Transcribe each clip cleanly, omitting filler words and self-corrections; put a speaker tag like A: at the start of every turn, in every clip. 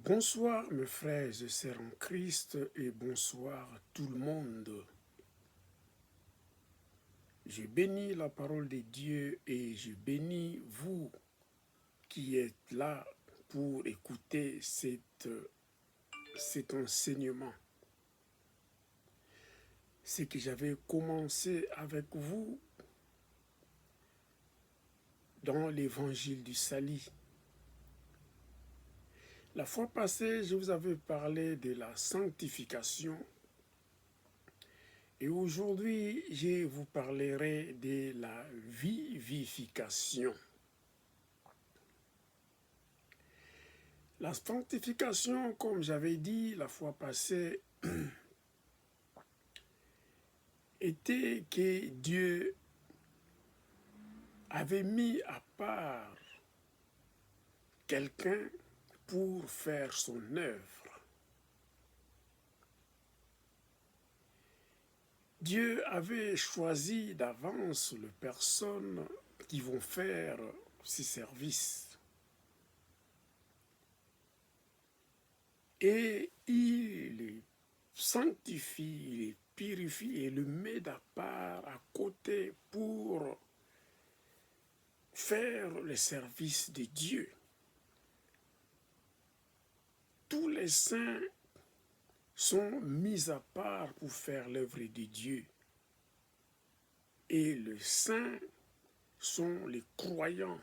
A: Bonsoir mes frères et sœurs en Christ et bonsoir à tout le monde. Je bénis la parole de Dieu et je bénis vous qui êtes là pour écouter cet enseignement. Ce que j'avais commencé avec vous dans l'évangile du salut. La fois passée, je vous avais parlé de la sanctification. Et aujourd'hui, je vous parlerai de la vivification. La sanctification, comme j'avais dit la fois passée, était que Dieu avait mis à part quelqu'un pour faire son œuvre. Dieu avait choisi d'avance les personnes qui vont faire ses services. Et il les sanctifie, il les purifie et le met à part à côté pour faire le service de Dieu. Tous les saints sont mis à part pour faire l'œuvre de Dieu. Et les saints sont les croyants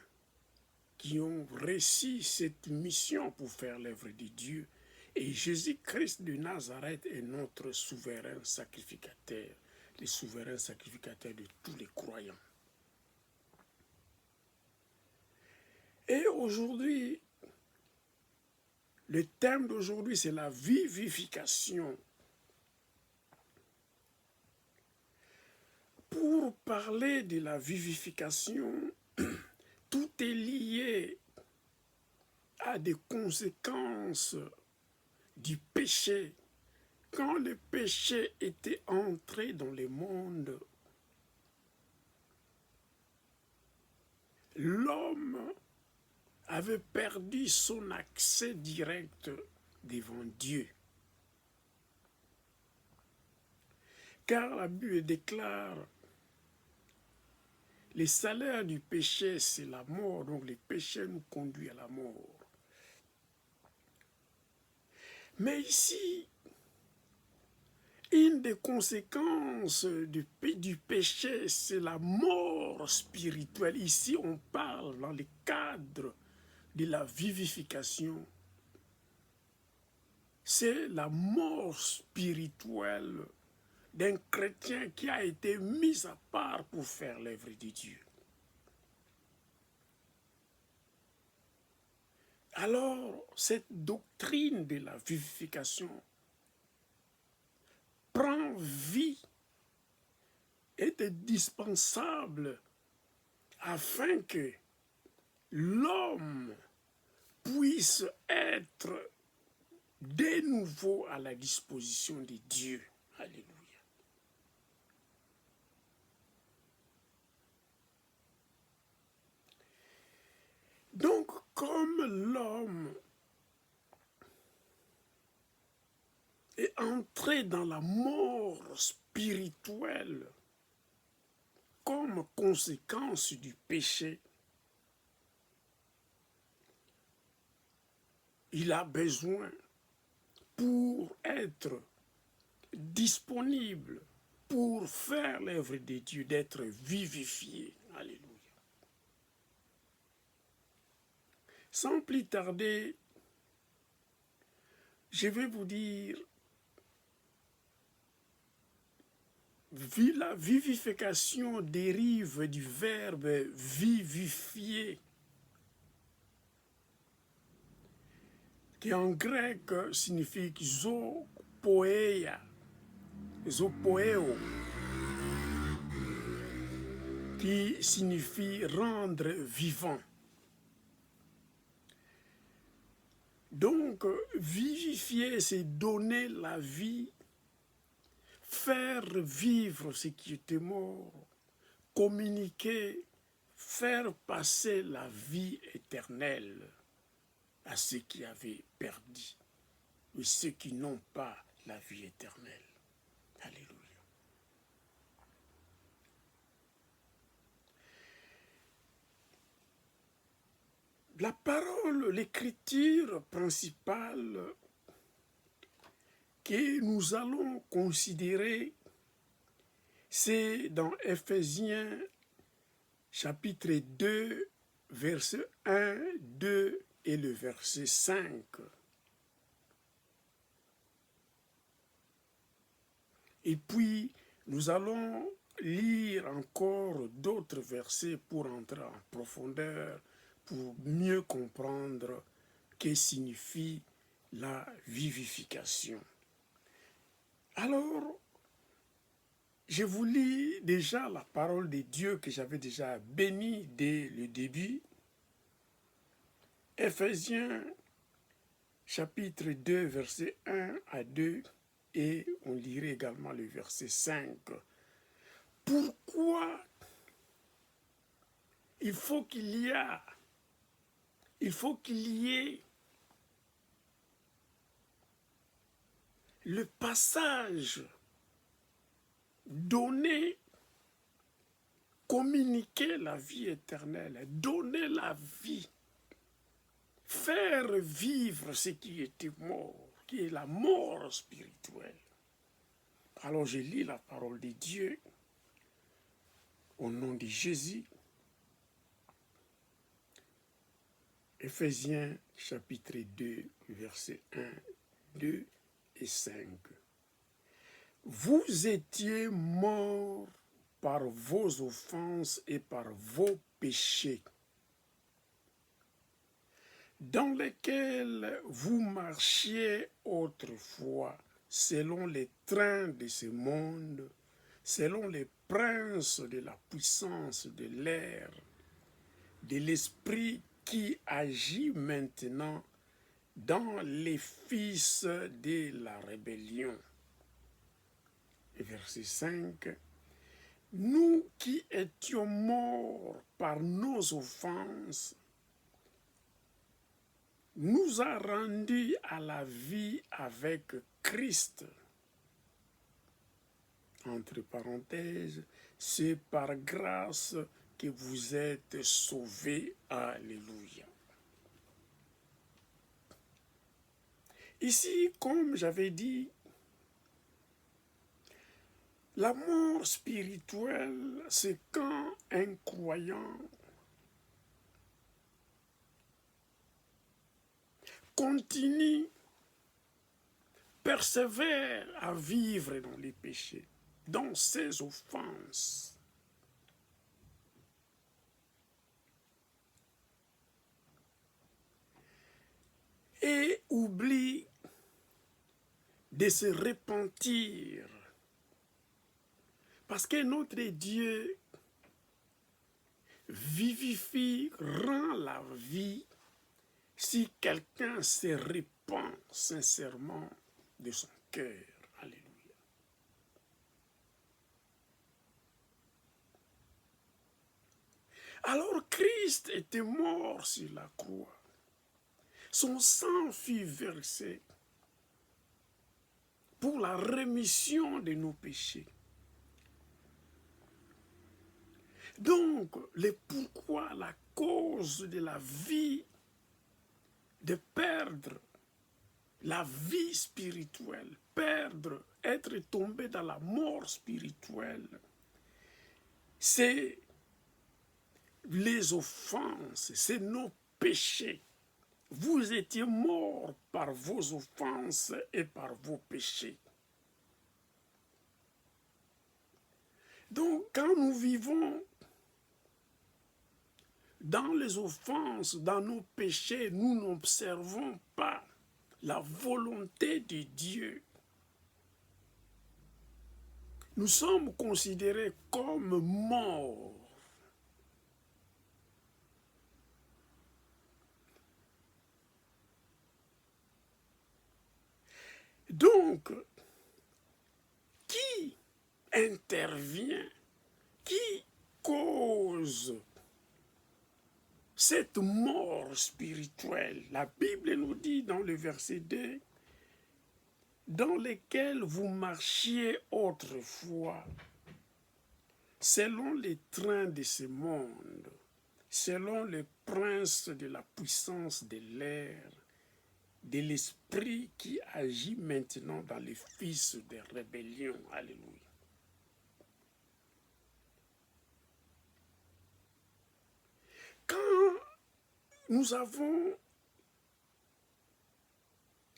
A: qui ont réussi cette mission pour faire l'œuvre de Dieu. Et Jésus-Christ de Nazareth est notre souverain sacrificateur, le souverain sacrificateur de tous les croyants. Et aujourd'hui, le thème d'aujourd'hui, c'est la vivification. Pour parler de la vivification, tout est lié à des conséquences du péché. Quand le péché était entré dans le monde, l'homme avait perdu son accès direct devant Dieu. Car la Bible déclare, le salaire du péché, c'est la mort, donc le péché nous conduit à la mort. Mais ici, une des conséquences du péché, c'est la mort spirituelle. Ici, on parle dans le cadre de la vivification. C'est la mort spirituelle d'un chrétien qui a été mis à part pour faire l'œuvre de Dieu. Alors, cette doctrine de la vivification prend vie, est indispensable afin que l'homme puisse être de nouveau à la disposition de Dieu. Alléluia. Donc, comme l'homme est entré dans la mort spirituelle comme conséquence du péché, il a besoin, pour être disponible, pour faire l'œuvre de Dieu, d'être vivifié. Alléluia. Sans plus tarder, je vais vous dire, la vivification dérive du verbe vivifier, qui en grec signifie zopoeia, zopoeo, qui signifie rendre vivant. Donc, vivifier, c'est donner la vie, faire vivre ce qui était mort, communiquer, faire passer la vie éternelle à à ceux qui avaient perdu et ceux qui n'ont pas la vie éternelle. Alléluia. La parole, l'écriture principale que nous allons considérer, c'est dans Éphésiens chapitre 2, verset 1, 2 et le verset 5. Et puis, nous allons lire encore d'autres versets pour entrer en profondeur, pour mieux comprendre que signifie la vivification. Alors, je vous lis déjà la parole de Dieu que j'avais déjà bénie dès le début. Éphésiens chapitre 2, verset 1 à 2, et on lirait également le verset 5. Pourquoi il faut qu'il y ait le passage donner, communiquer la vie éternelle, donner la vie, faire vivre ce qui était mort, qui est la mort spirituelle. Alors je lis la parole de Dieu au nom de Jésus. Éphésiens chapitre 2, versets 1, 2 et 5. Vous étiez morts par vos offenses et par vos péchés, dans lesquels vous marchiez autrefois, selon les trains de ce monde, selon les princes de la puissance de l'air, de l'esprit qui agit maintenant dans les fils de la rébellion. Verset 5. Nous qui étions morts par nos offenses, nous a rendus à la vie avec Christ. Entre parenthèses, c'est par grâce que vous êtes sauvés. Alléluia. Ici, comme j'avais dit, la mort spirituelle, c'est quand un croyant continue, persévère à vivre dans les péchés, dans ses offenses. Et oublie de se repentir. Parce que notre Dieu vivifie, rend la vie si quelqu'un se repent sincèrement de son cœur. Alléluia. Alors Christ était mort sur la croix. Son sang fut versé pour la rémission de nos péchés. Donc, le pourquoi, la cause de la vie, de perdre la vie spirituelle, perdre, être tombé dans la mort spirituelle, c'est les offenses, c'est nos péchés. Vous étiez morts par vos offenses et par vos péchés. Donc, quand nous vivons dans les offenses, dans nos péchés, nous n'observons pas la volonté de Dieu. Nous sommes considérés comme morts. Donc, qui intervient, qui cause cette mort spirituelle, la Bible nous dit dans le verset 2, dans lesquels vous marchiez autrefois, selon les trains de ce monde, selon les princes de la puissance de l'air, de l'esprit qui agit maintenant dans les fils de rébellion. Alléluia. Quand nous avons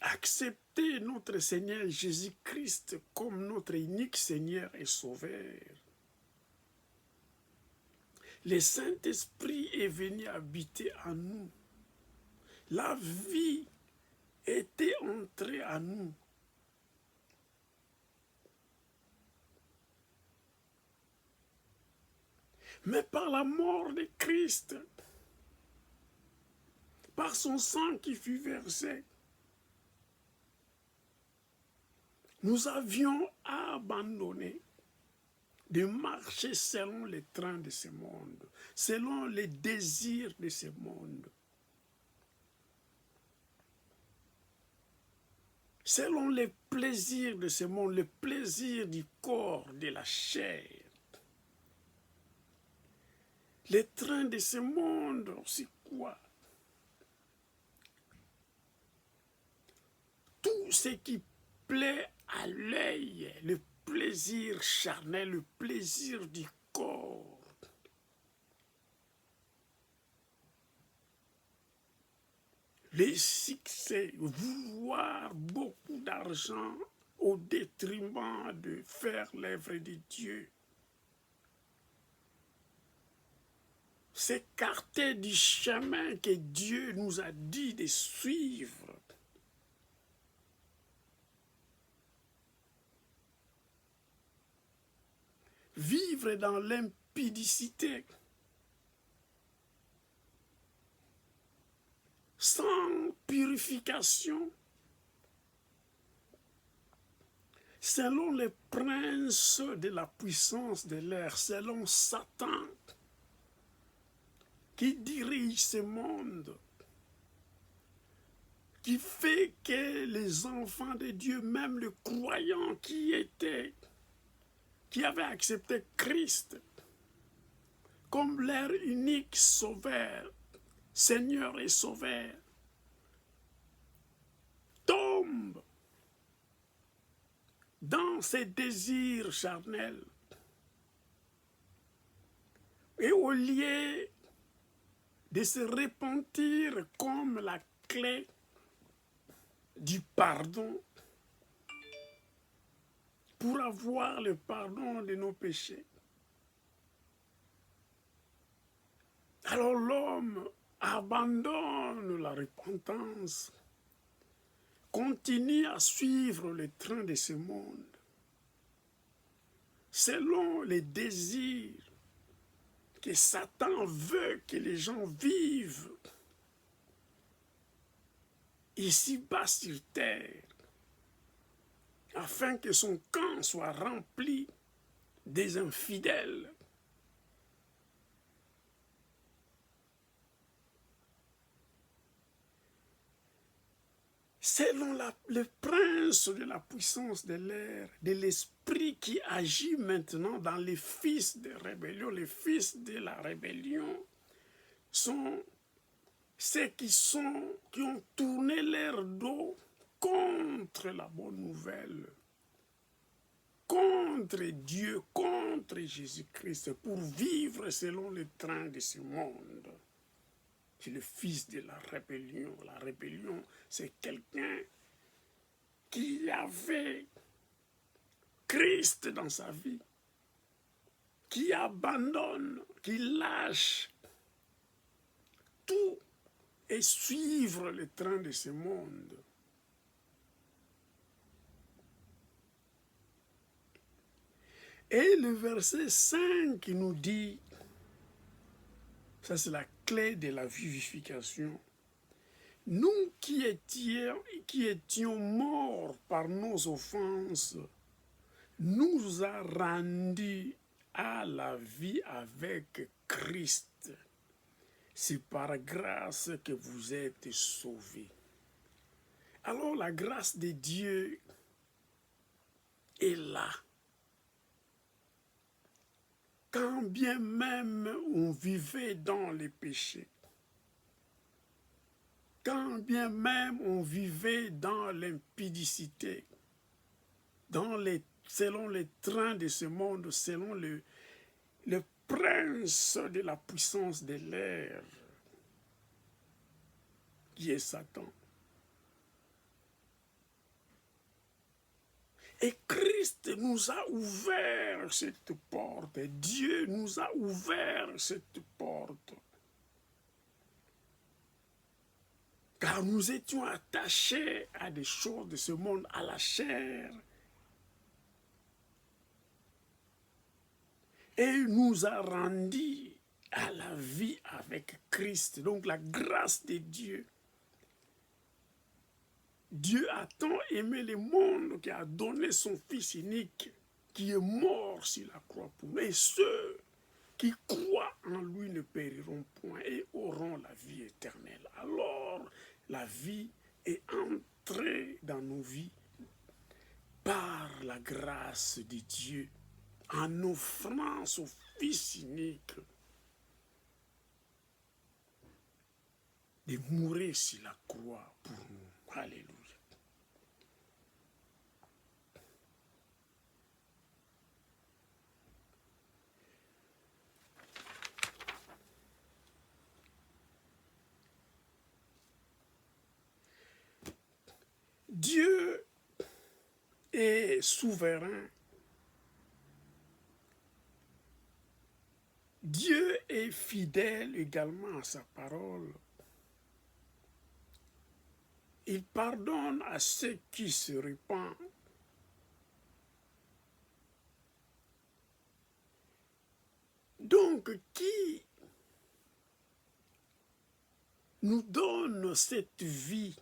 A: accepté notre Seigneur Jésus-Christ comme notre unique Seigneur et Sauveur, le Saint-Esprit est venu habiter en nous. La vie était entrée en nous. Mais par la mort de Christ, par son sang qui fut versé, nous avions abandonné de marcher selon les trains de ce monde, selon les désirs de ce monde, selon les plaisirs de ce monde, les plaisirs du corps, de la chair. Les trains de ce monde, c'est quoi? Tout ce qui plaît à l'œil, le plaisir charnel, le plaisir du corps. Les succès, vouloir beaucoup d'argent au détriment de faire l'œuvre de Dieu. S'écarter du chemin que Dieu nous a dit de suivre. Vivre dans l'impudicité, sans purification, selon les princes de la puissance de l'air, selon Satan, qui dirige ce monde, qui fait que les enfants de Dieu, même les croyants qui avaient accepté Christ comme leur unique sauveur, Seigneur et Sauveur, tombent dans ces désirs charnels. Et au lieu de se repentir comme la clé du pardon, pour avoir le pardon de nos péchés, alors l'homme abandonne la repentance, continue à suivre le train de ce monde, selon les désirs que Satan veut que les gens vivent ici-bas sur terre, afin que son camp soit rempli des infidèles. Selon le prince de la puissance de l'air, de l'esprit qui agit maintenant dans les fils de rébellion, les fils de la rébellion sont ceux qui ont tourné leur dos contre la bonne nouvelle, contre Dieu, contre Jésus-Christ, pour vivre selon le train de ce monde. C'est le fils de la rébellion. La rébellion, c'est quelqu'un qui avait Christ dans sa vie, qui abandonne, qui lâche tout et suivre le train de ce monde. Et le verset 5 nous dit, ça c'est la clé de la vivification, nous qui étions morts par nos offenses, nous a rendus à la vie avec Christ. c'est par grâce que vous êtes sauvés. Alors la grâce de Dieu est là. Quand bien même on vivait dans les péchés, quand bien même on vivait dans l'impudicité, selon les trains de ce monde, selon le prince de la puissance de l'air, qui est Satan. Et Christ nous a ouvert cette porte. Dieu nous a ouvert cette porte. Car nous étions attachés à des choses de ce monde, à la chair. Et il nous a rendus à la vie avec Christ. Donc la grâce de Dieu. Dieu a tant aimé le monde qu'il a donné son Fils unique qui est mort sur la croix pour nous. Et ceux qui croient en lui ne périront point et auront la vie éternelle. Alors, la vie est entrée dans nos vies par la grâce de Dieu en offrant son Fils unique de mourir sur la croix pour nous. Alléluia. Dieu est souverain. Dieu est fidèle également à sa parole. Il pardonne à ceux qui se répandent. Donc, qui nous donne cette vie?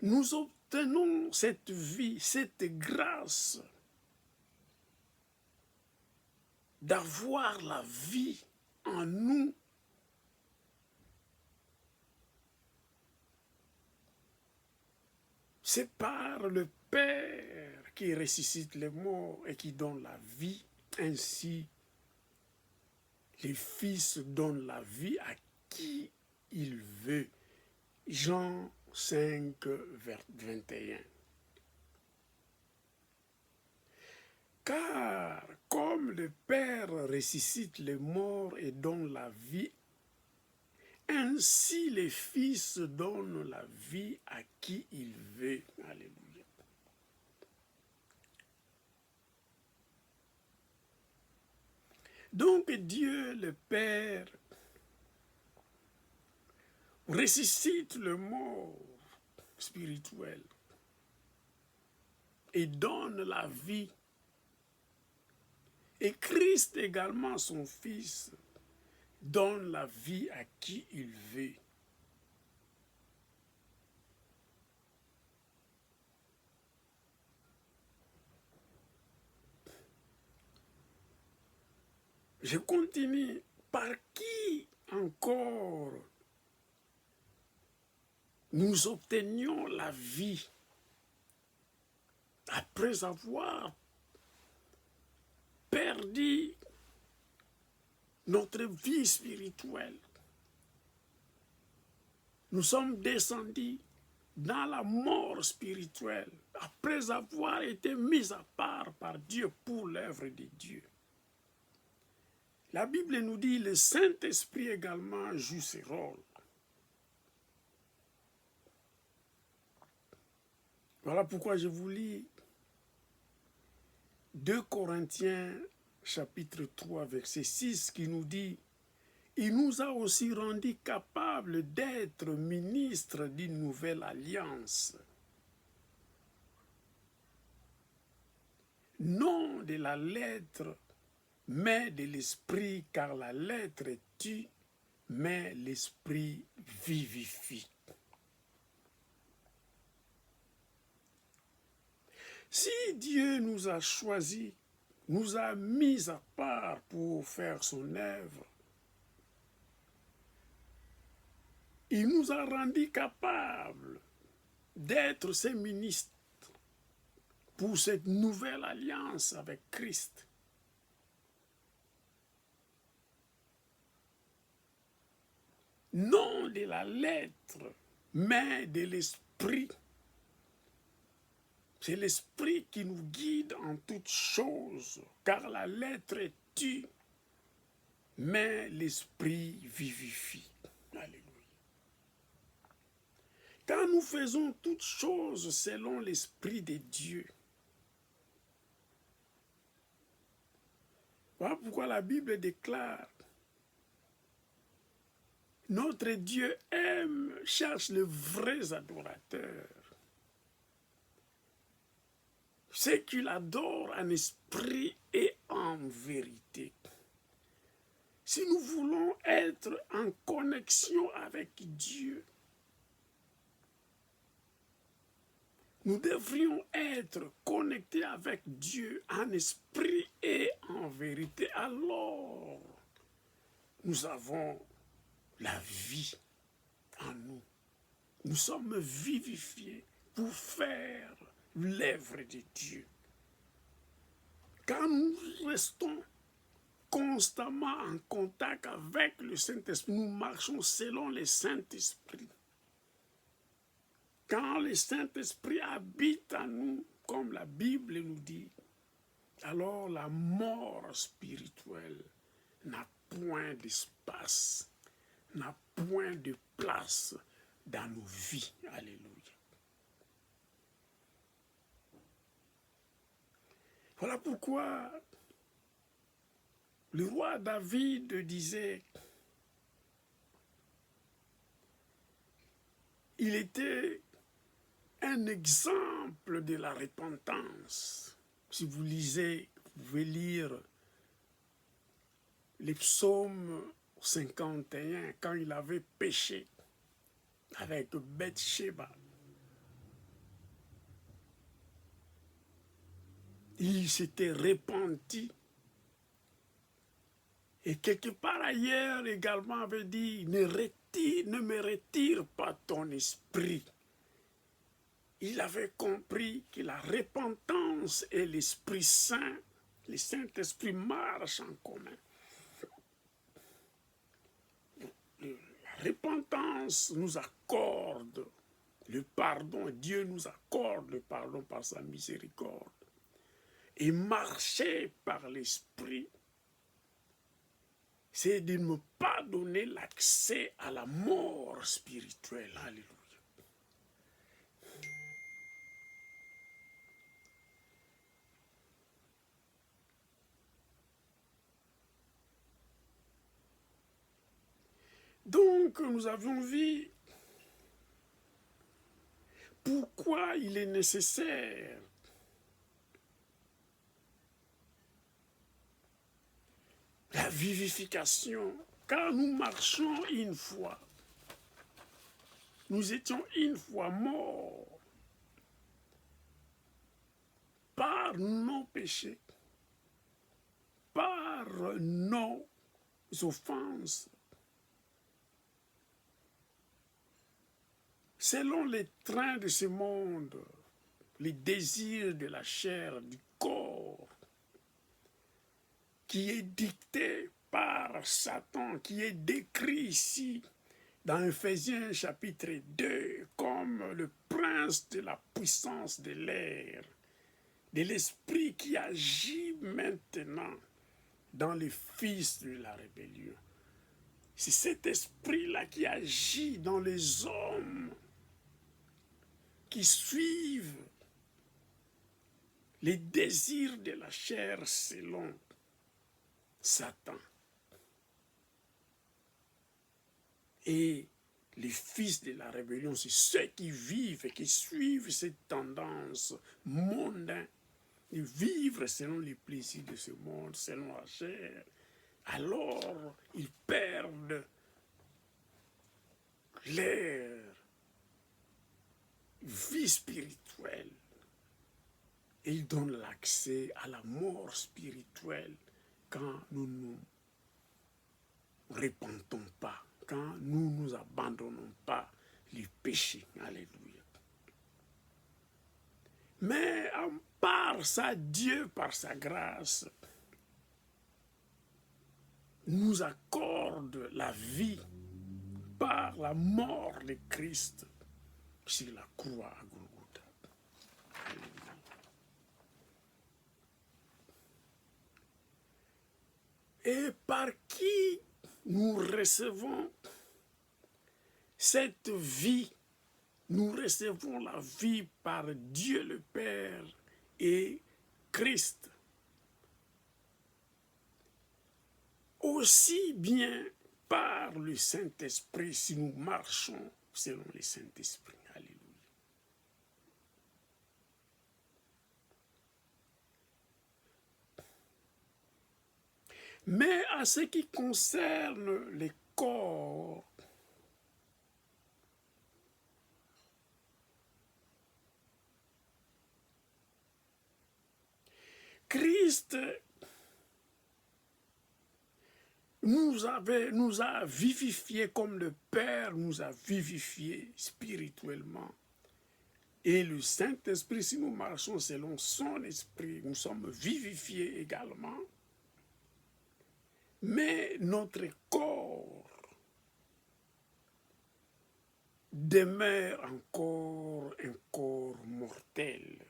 A: Nous obtenons cette vie, cette grâce d'avoir la vie en nous. C'est par le Père qui ressuscite les morts et qui donne la vie. Ainsi, le Fils donne la vie à qui il veut. Jean 5, 21. Car comme le Père ressuscite les morts et donne la vie, ainsi le Fils donne la vie à qui il veut. Alléluia. Donc Dieu le Père ressuscite le mort spirituel et donne la vie. Et Christ également, son Fils, donne la vie à qui il veut. Je continue. Par qui encore nous obtenions la vie après avoir perdu notre vie spirituelle? Nous sommes descendus dans la mort spirituelle après avoir été mis à part par Dieu pour l'œuvre de Dieu. La Bible nous dit que le Saint-Esprit également joue ce rôle. Voilà pourquoi je vous lis 2 Corinthiens chapitre 3 verset 6 qui nous dit « Il nous a aussi rendus capables d'être ministres d'une nouvelle alliance, non de la lettre, mais de l'esprit, car la lettre tue, mais l'esprit vivifie. » Si Dieu nous a choisis nous a mis à part pour faire son œuvre. Il nous a rendus capables d'être ses ministres pour cette nouvelle alliance avec Christ. Non de la lettre, mais de l'esprit. C'est l'esprit qui nous guide en toutes choses, car la lettre est tue, mais l'esprit vivifie. Alléluia. Quand nous faisons toutes choses selon l'esprit de Dieu, voilà pourquoi la Bible déclare: notre Dieu cherche les vrais adorateurs, ceux qui l'adorent en esprit et en vérité. Si nous voulons être en connexion avec Dieu, nous devrions être connectés avec Dieu en esprit et en vérité. Alors, nous avons la vie en nous. Nous sommes vivifiés pour faire l'œuvre de Dieu. Quand nous restons constamment en contact avec le Saint-Esprit, nous marchons selon le Saint-Esprit. Quand le Saint-Esprit habite en nous, comme la Bible nous dit, alors la mort spirituelle n'a point d'espace, n'a point de place dans nos vies. Alléluia. Voilà pourquoi le roi David disait, il était un exemple de la repentance. Si vous lisez, vous pouvez lire les psaumes 51, quand il avait péché avec Bathsheba. Il s'était repenti. Et quelque part ailleurs également avait dit, ne me retire pas ton esprit. Il avait compris que la repentance et l'Esprit Saint, le Saint-Esprit marchent en commun. La repentance nous accorde le pardon, Dieu nous accorde le pardon par sa miséricorde. Et marcher par l'Esprit, c'est de ne pas donner l'accès à la mort spirituelle. Alléluia. Donc, nous avons vu pourquoi il est nécessaire la vivification, car nous marchons une fois. Nous étions une fois morts par nos péchés, par nos offenses, selon les trains de ce monde, les désirs de la chair, du corps, qui est dicté par Satan, qui est décrit ici dans Ephésiens chapitre 2 comme le prince de la puissance de l'air, de l'esprit qui agit maintenant dans les fils de la rébellion. C'est cet esprit-là qui agit dans les hommes qui suivent les désirs de la chair selon Satan. Et les fils de la rébellion, c'est ceux qui vivent et qui suivent cette tendance mondaine de vivre selon les plaisirs de ce monde, selon la chair. Alors, ils perdent leur vie spirituelle. Et il donne l'accès à la mort spirituelle quand nous ne nous repentons pas, quand nous ne nous abandonnons pas les péchés. Alléluia. Mais par sa Dieu, par sa grâce, nous accorde la vie par la mort de Christ sur la croix à Golgotha. Et par qui nous recevons cette vie, nous recevons la vie par Dieu le Père et Christ. Aussi bien par le Saint-Esprit si nous marchons selon le Saint-Esprit. Alléluia. Mais à ce qui concerne les corps, Christ nous a vivifiés comme le Père nous a vivifiés spirituellement. Et le Saint-Esprit, si nous marchons selon son esprit, nous sommes vivifiés également. Mais notre corps demeure encore un corps mortel.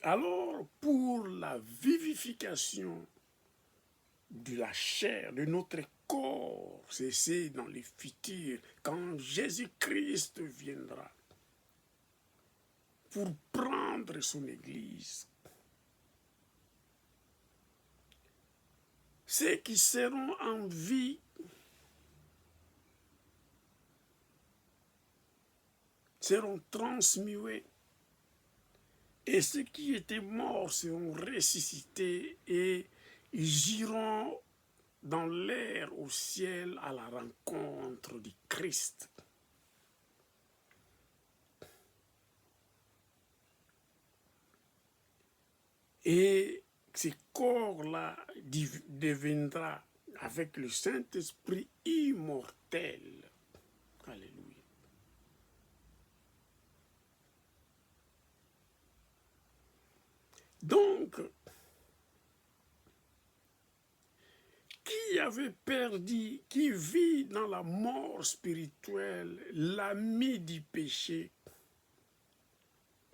A: Alors, pour la vivification de la chair, de notre corps, c'est dans les futurs, quand Jésus-Christ viendra pour prendre son Église, ceux qui seront en vie seront transmués et ceux qui étaient morts seront ressuscités et ils iront dans l'air au ciel à la rencontre du Christ. Et ce corps-là deviendra avec le Saint-Esprit immortel. Alléluia. Donc, qui avait perdu, qui vit dans la mort spirituelle, l'ami du péché,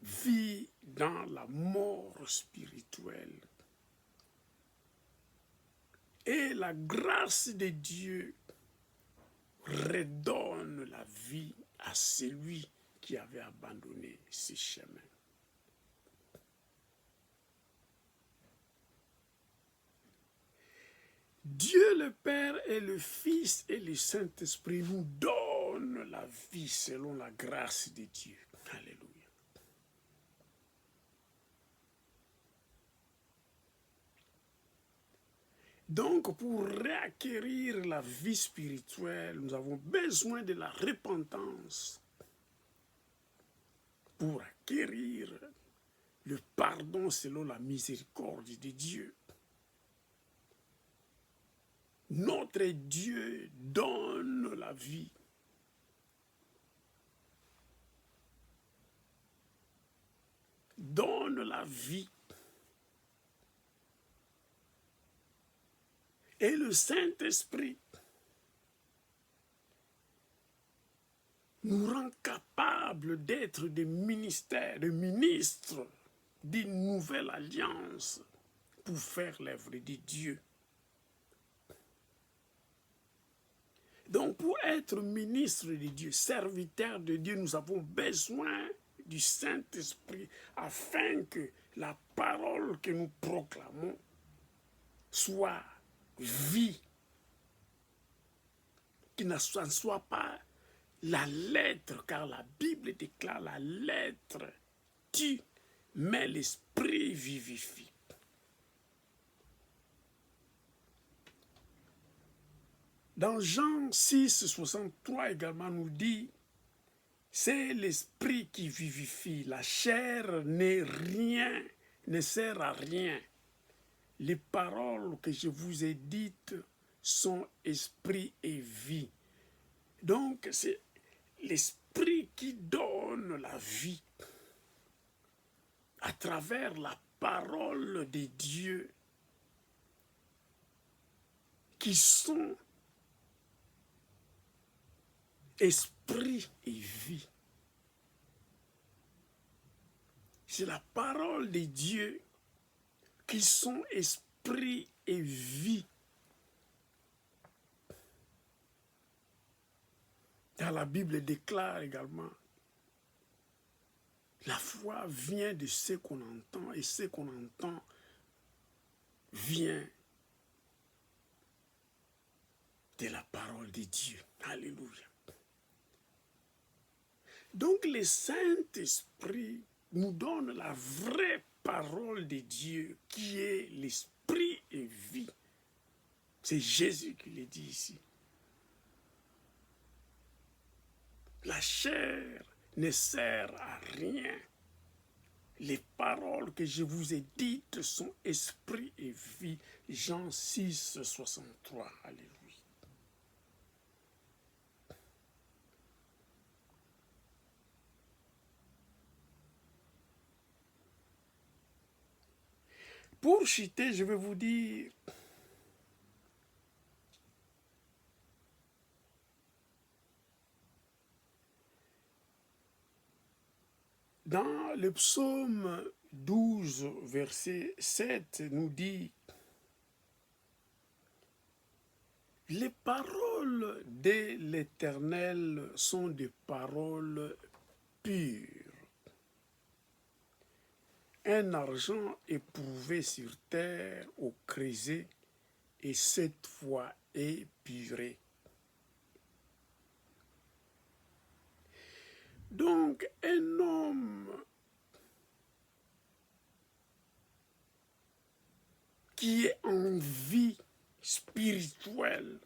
A: vit dans la mort spirituelle. Et la grâce de Dieu redonne la vie à celui qui avait abandonné ses chemins. Dieu le Père et le Fils et le Saint-Esprit nous donnent la vie selon la grâce de Dieu. Alléluia. Donc, pour réacquérir la vie spirituelle, nous avons besoin de la repentance pour acquérir le pardon selon la miséricorde de Dieu. Notre Dieu donne la vie. Donne la vie. Et le Saint-Esprit nous rend capables d'être des ministères, des ministres d'une nouvelle alliance pour faire l'œuvre de Dieu. Donc, pour être ministre de Dieu, serviteur de Dieu, nous avons besoin du Saint-Esprit afin que la parole que nous proclamons soit vie, qu'il ne soit pas la lettre, car la Bible déclare la lettre tue, mais l'esprit vivifie. Dans Jean 6, 63 également nous dit, C'est l'esprit qui vivifie. La chair n'est rien, ne sert à rien. Les paroles que je vous ai dites sont esprit et vie. Donc, c'est l'esprit qui donne la vie à travers la parole de Dieu qui sont esprit et vie. C'est la parole de Dieu qui sont esprit et vie. Dans la Bible déclare également, la foi vient de ce qu'on entend et ce qu'on entend vient de la parole de Dieu. Alléluia. Donc le Saint-Esprit nous donne la vraie parole de Dieu qui est l'esprit et vie. C'est Jésus qui le dit ici. La chair ne sert à rien. Les paroles que je vous ai dites sont esprit et vie. Jean 6, 63. Alléluia. Pour citer, je vais vous dire, dans le psaume 12, verset 7, nous dit, les paroles de l'Éternel sont des paroles pures. Un argent éprouvé sur terre au creuset et 7 fois épuré. Donc, un homme qui est en vie spirituelle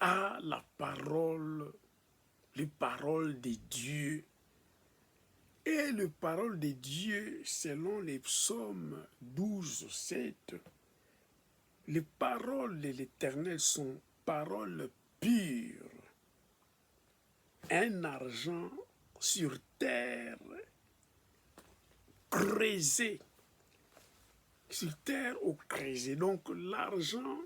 A: a la parole, les paroles de Dieu. Et les paroles de Dieu, selon les psaumes 12, 7, les paroles de l'Éternel sont paroles pures. Un argent sur terre creusé, sur terre au creusé. Donc l'argent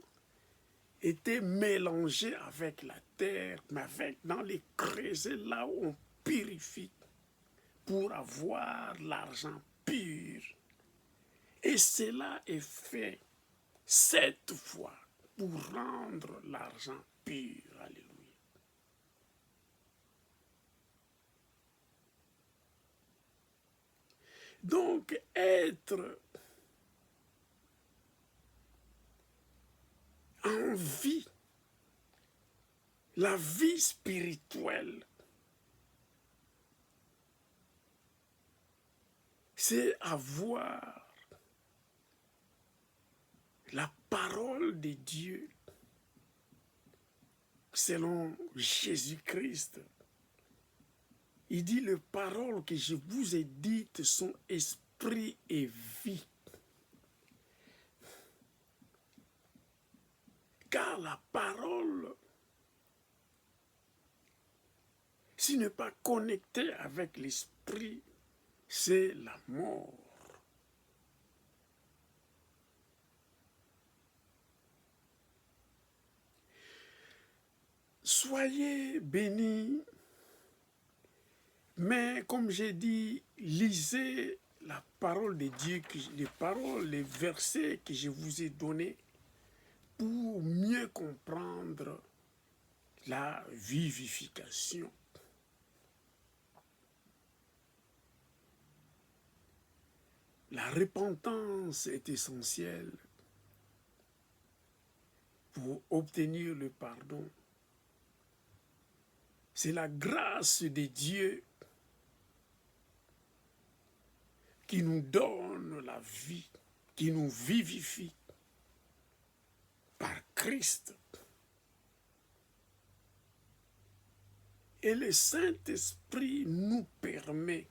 A: était mélangé avec la terre, mais dans les creusets, là où on purifie, pour avoir l'argent pur. Et cela est fait 7 fois pour rendre l'argent pur. Alléluia. Donc, être en vie, la vie spirituelle, c'est avoir la parole de Dieu selon Jésus-Christ. Il dit, les paroles que je vous ai dites sont esprit et vie. Car la parole, s'il n'est pas connecté avec l'esprit, c'est la mort. Soyez bénis, mais comme j'ai dit, lisez la parole de Dieu, les paroles, les versets que je vous ai donnés pour mieux comprendre la vivification. La repentance est essentielle pour obtenir le pardon. C'est la grâce de Dieu qui nous donne la vie, qui nous vivifie par Christ. Et le Saint-Esprit nous permet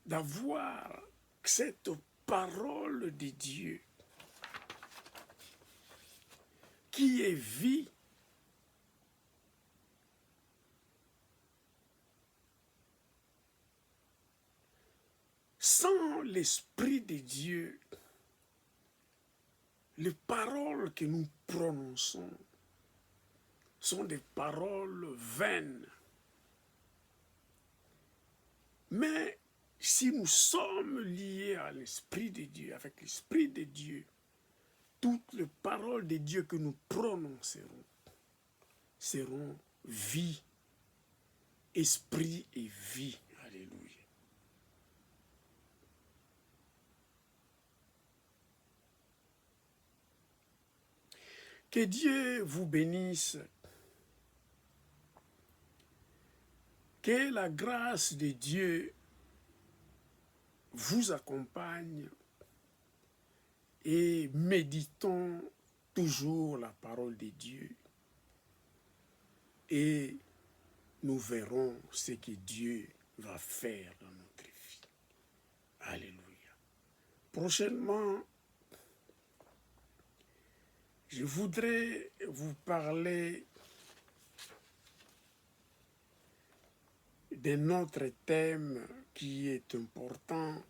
A: d'avoir cette parole de Dieu qui est vie. Sans l'Esprit de Dieu, les paroles que nous prononçons sont des paroles vaines. Mais si nous sommes liés à l'Esprit de Dieu, avec l'Esprit de Dieu, toutes les paroles de Dieu que nous prononcerons seront vie, esprit et vie. Alléluia. Que Dieu vous bénisse. Que la grâce de Dieu vous accompagne et méditons toujours la parole de Dieu et nous verrons ce que Dieu va faire dans notre vie. Alléluia. Prochainement, je voudrais vous parler de notre thème qui est important,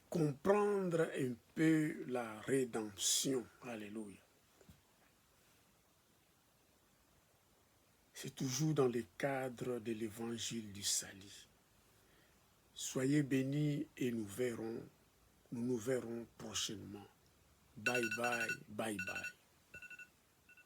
A: comprendre un peu la rédemption. Alléluia. C'est toujours dans le cadre de l'évangile du salut. Soyez bénis et nous nous verrons prochainement. Bye bye, bye bye.